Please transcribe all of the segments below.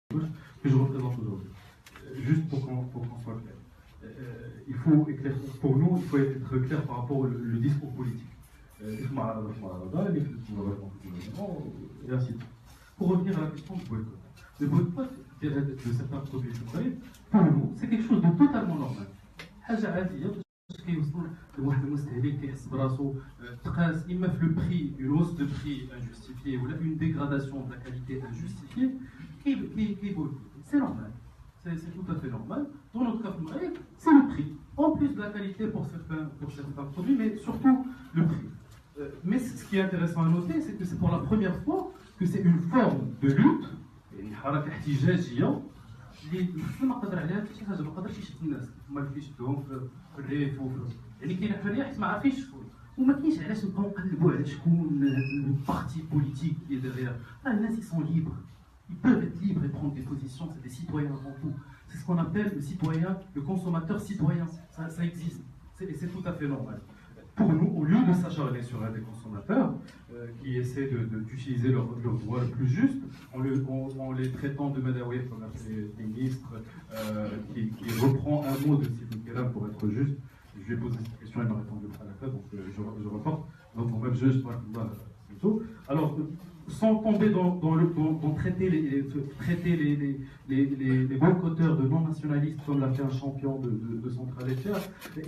que je représente aujourd'hui. Juste pour qu'on soit clair. Il faut pour nous, il faut être clair par rapport au discours politique. Et ainsi de suite. Pour revenir à la question du boycott. Le boycott de certains produits sucrés, pour nous, c'est quelque chose de totalement normal. حاجة عادية باش كيوصل لواحد المستهلك كيحس براسو تقاس إما في لو بري une hausse de prix injustifiée ou une dégradation de la qualité injustifiée qui boycotte. C'est normal. C'est tout à fait normal. Dans notre cas, c'est le prix. En plus de la qualité pour certains produits, mais surtout le prix. Mais ce qui est intéressant à noter, c'est que c'est pour la première fois que c'est une forme de lutte, une حركة احتجاجية اللي ما قدر عليها شي حاجه ما قدرش يشد الناس هما اللي كيشدوهم في الريف يعني كاين حريه حيت ما عارفينش شكون وما كاينش علاش نبقاو نقلبوا على شكون البارتي بوليتيك اللي ديغيغ الناس ils sont libres. Ils peuvent être libres et prendre des positions, c'est des citoyens avant tout. C'est ce qu'on appelle le citoyen, le consommateur citoyen. Ça existe, c'est tout à fait normal. Pour nous, au lieu de s'acharner sur un des consommateurs qui essaient d'utiliser leur droit le plus juste, en les traitant de Madawi comme les ministres, qui reprend un mot de Sylvie Kelam pour être juste. Je lui ai posé cette question, il m'a répondu à la place, donc je reporte. Donc on va juste plutôt. Alors, sans tomber dans traiter les boycotteurs de non-nationalistes comme l'a fait un champion de centrale laitière,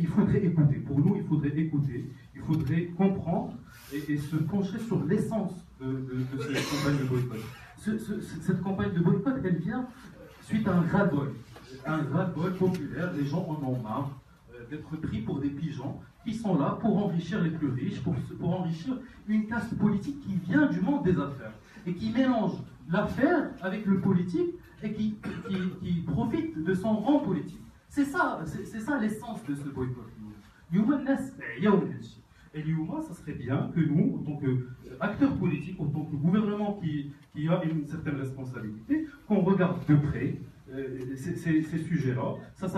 il faudrait écouter. Pour nous, il faudrait écouter, il faudrait comprendre et se pencher sur l'essence de cette campagne de boycott. Cette campagne de boycott, elle vient suite à un ras-le-bol populaire. Les gens en ont marre d'être pris pour des pigeons qui sont là pour enrichir les plus riches, pour enrichir une caste politique qui vient du monde des affaires et qui mélange l'affaire avec le politique et qui profite de son rang politique. C'est ça l'essence de ce boycott. Et l'Youma, ça serait bien que nous, en tant qu'acteurs politiques, en tant que gouvernement qui a une certaine responsabilité, qu'on regarde de près ces sujets-là. Ça a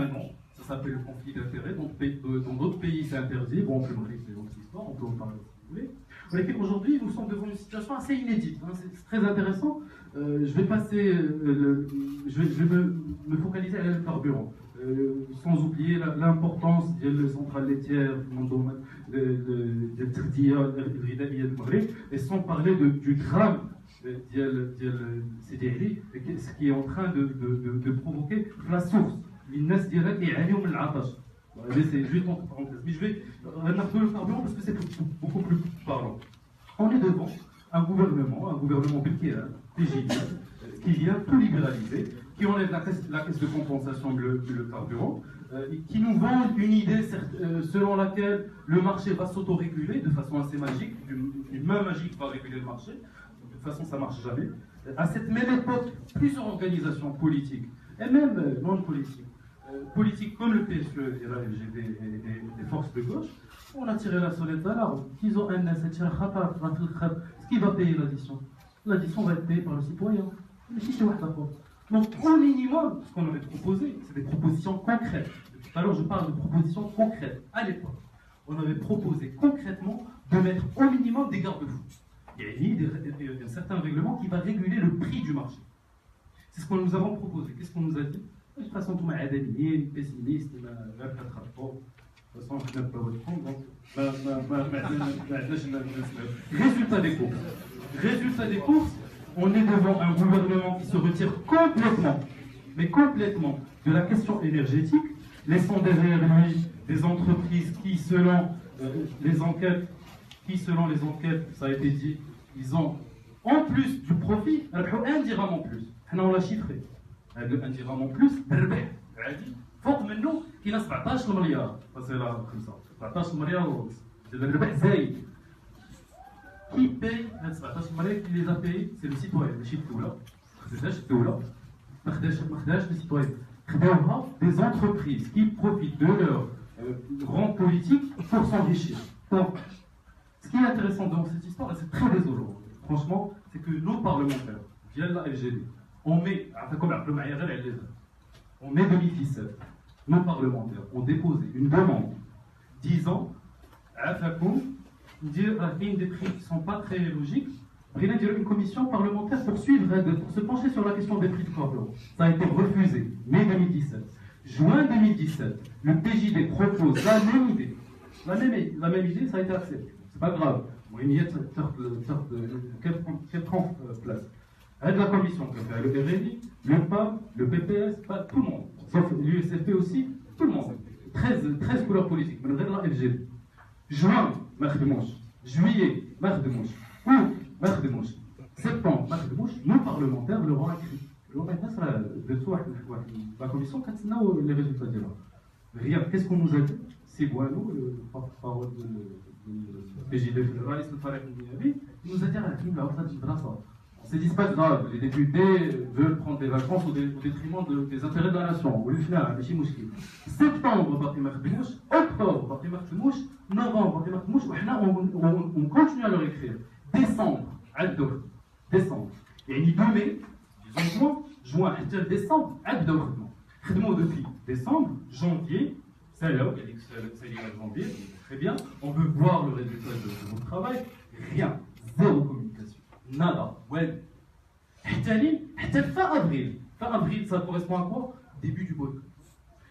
un nom. Ça s'appelle le conflit d'intérêts. Dans d'autres pays, c'est interdit. Bon, on peut parler de notre histoire, on peut en parler si vous voulez. Mais aujourd'hui, nous sommes devant une situation assez inédite. Hein, c'est très intéressant. Je vais me focaliser à le carburant. Sans oublier l'importance des centrales laitières, et sans parler du drame ce qui est en train de provoquer la source. الناس ديالك يعانيوا من العطش. C'est juste entre parenthèses. Mais je vais remarquer le carburant parce que c'est beaucoup plus parlant. On est devant un gouvernement péquéen, qui vient tout libéraliser, qui enlève la caisse de compensation le carburant, qui nous vend une idée selon laquelle le marché va s'autoréguler de façon assez magique, une main magique va réguler le marché. De toute façon, ça ne marche jamais. À cette même époque, plusieurs organisations politiques, et même non politiques, politiques comme le PSE et la LGB et les forces de gauche, on a tiré la sonnette d'alarme. Ils ont un ce qui va payer l'addition. L'addition va être payée par le citoyen. Donc, au minimum, ce qu'on avait proposé, c'est des propositions concrètes. Tout à l'heure, je parle de propositions concrètes. À l'époque, on avait proposé concrètement de mettre au minimum des garde-fous. Il y a un certain règlement qui va réguler le prix du marché. C'est ce que nous avons proposé. Qu'est-ce qu'on nous a dit? De toute façon, tout le monde est pessimiste, de toute façon, je n'ai pas votre compte, donc Résultat des courses, on est devant un gouvernement qui se retire complètement de la question énergétique, laissant derrière lui des entreprises qui, selon les enquêtes, ça a été dit, ils ont en plus du profit, un dirham en plus. On l'a chiffré. Un dirham en plus, فوق منه كاين 17 مليار فصيله خمسه 17 مليار ونص دابا الربح زايد كي باي هاد 17 مليار كي لي زابي سي لو سيتويان ماشي الدوله ما خداش لي سيتويان خداوها دي زونتربريز كي بروفيت دو لور rang politique pour s'enrichir. Donc, ce qui est intéressant dans cette histoire, et c'est très désolant, franchement, c'est que nos parlementaires, via la LGD, on met 2017, nos parlementaires ont déposé une demande disant à Fakoum, dire des prix qui ne sont pas très logiques, Brina dire une commission parlementaire pour suivre, pour se pencher sur la question des prix du carburant. Ça a été refusé, mai 2017. Juin 2017, le PJD propose la même idée. La même idée, ça a été accepté. C'est pas grave. Il y a quelle place. Avec la commission, le RNI, le PAM, le PPS, pas tout le monde. Sauf l'USFP aussi, tout le monde. 13 couleurs politiques. Mais la FGB. Juin, Mardemouche. Juillet, Mardemouche. Août, Mardemouche. Septembre, Mardemouche. Nos parlementaires leur ont écrit. La commission, quand on a les résultats de là. Rien, qu'est-ce qu'on nous a dit? C'est Boileau, le porte-parole de PJD fédéral, il nous a dit on s'est dit, c'est pas grave, les députés veulent prendre des vacances au détriment des intérêts de la nation. Septembre, octobre, novembre, on continue à leur écrire. Décembre, décembre. Et ni 2 mai, disons juin, décembre, depuis décembre, janvier, ça y est, janvier, très bien, on veut voir le résultat de votre travail, rien, zéro communication, nada, ouais. Fin avril, ça correspond à quoi? Début du boycott.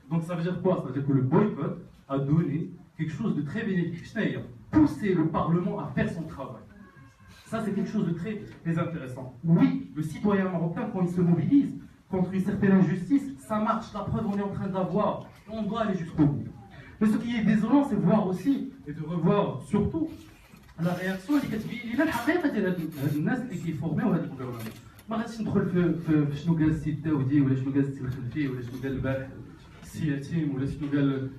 Donc ça veut dire quoi? Ça veut dire que le boycott a donné quelque chose de très bénéfique, c'est-à-dire pousser le Parlement à faire son travail. Ça, c'est quelque chose de très, très intéressant. Oui, le citoyen marocain, quand il se mobilise contre une certaine injustice, ça marche. La preuve, on est en train d'avoir. On doit aller jusqu'au bout. Mais ce qui est désolant, c'est de voir aussi, et de revoir surtout, la réaction اللي كتبين لنا الحقيقه ديال هاد الناس اللي كيفورميو هاد الجوفرنمون. ما غاديش ندخل في شنو قال السي الداودي ولا شنو قال السي الخلفي ولا شنو قال البارح السي يتيم ولا شنو قال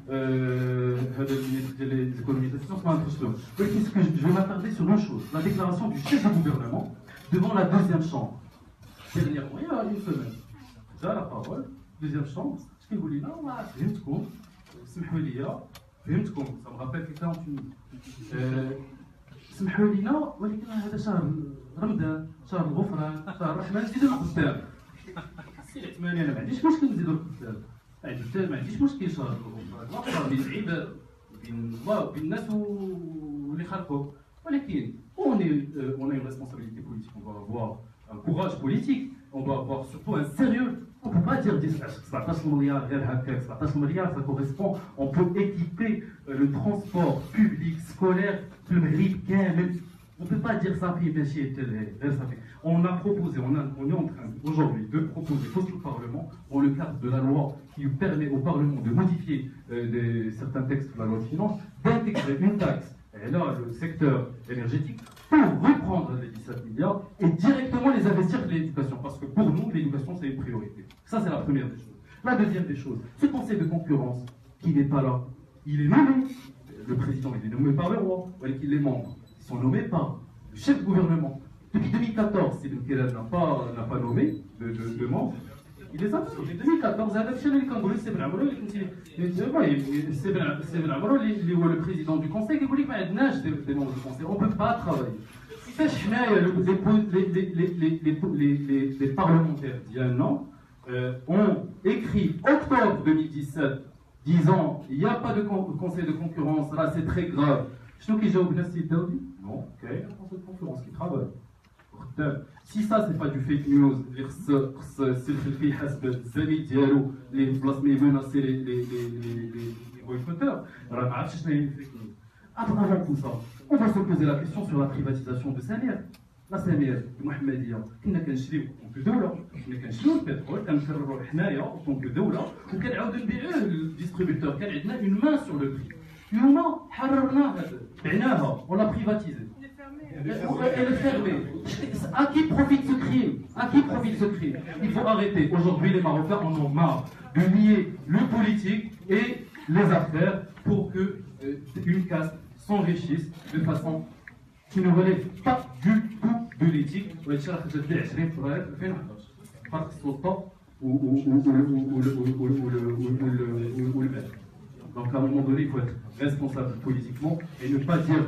هذا المينيستر ديال ليكونومي ما ندخلش لهم. ولكن ce que je vais m'attarder sur une chose, la déclaration du chef du gouvernement devant la deuxième chambre. Dernièrement, il y a une semaine. جا la parole, deuxième chambre, اش كيقول لنا فهمتكم سمحوا لي فهمتكم. Ça me rappelle quelqu'un en Tunisie. سمحوا لينا ولكن هذا شهر رمضان، شهر الغفران، شهر الرحمن، نزيدوا الخدام. السي العثماني انا ما عنديش مشكل نزيدوا الخدام. ما عنديش مشكل شهر الغفران، واقع بين العباد بين الله وبين الناس واللي خلقوا. ولكن on a une responsabilité politique, on doit avoir un courage politique, on doit avoir surtout un sérieux. On ne peut pas dire 17 milliards, 17 milliards, ça correspond. On peut équiper le transport public, scolaire, le RIP, on ne peut pas dire ça. On a proposé, on est en train aujourd'hui de proposer au Parlement, dans le cadre de la loi qui permet au Parlement de modifier certains textes de la loi de finances, d'intégrer une taxe, et là le secteur énergétique, pour reprendre les 17 milliards et directement les investir dans l'éducation. Parce que pour nous, l'éducation, c'est une priorité. Ça, c'est la première des choses. La deuxième des choses, ce conseil de concurrence qui n'est pas là, il est nommé. Le président, il est nommé par le roi. Les membres, ils sont nommés par le chef du gouvernement. Depuis 2014, si le Kélan n'a pas nommé de membres, il les a fait. Depuis 2014, c'est le président du conseil qui dit qu'il des membres du conseil. On ne peut pas travailler. Les parlementaires d'il y a un an ont écrit octobre 2017 disant il n'y a pas de conseil de concurrence, là c'est très grave. Je qui j'ai oublié non, ok, il y a un conseil de concurrence qui travaille. Si ça c'est pas du fake news, les menacer les boycotteurs, avant tout ça, on va se poser la question sur la privatisation de Samir. La Samir, Mohamedia, كنا كنشريو في دولة، كنا كنشريو البترول، كنكرروا حنايا اون كدولة، وكنعاودوا نبيعوه للديستريبيوتور، كان عندنا اون مان سور لو بري. اليوم حررناها، بعناها، on l'a privatisé. Elle est fermée. À qui profite ce crime? À qui profite ce crime? Il faut arrêter. Aujourd'hui, les Marocains en ont marre de lier le politique et les affaires pour que une caste s'enrichisse de façon qui ne relève pas du tout de l'éthique. Donc à un moment donné, il faut être responsable politiquement et ne pas dire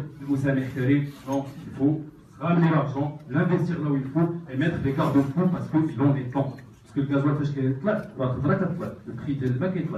non, il faut ramener l'argent, l'investir là où il faut et mettre des garde-fous parce qu'il en est temps. Parce que le gasoil, le prix de l'eau est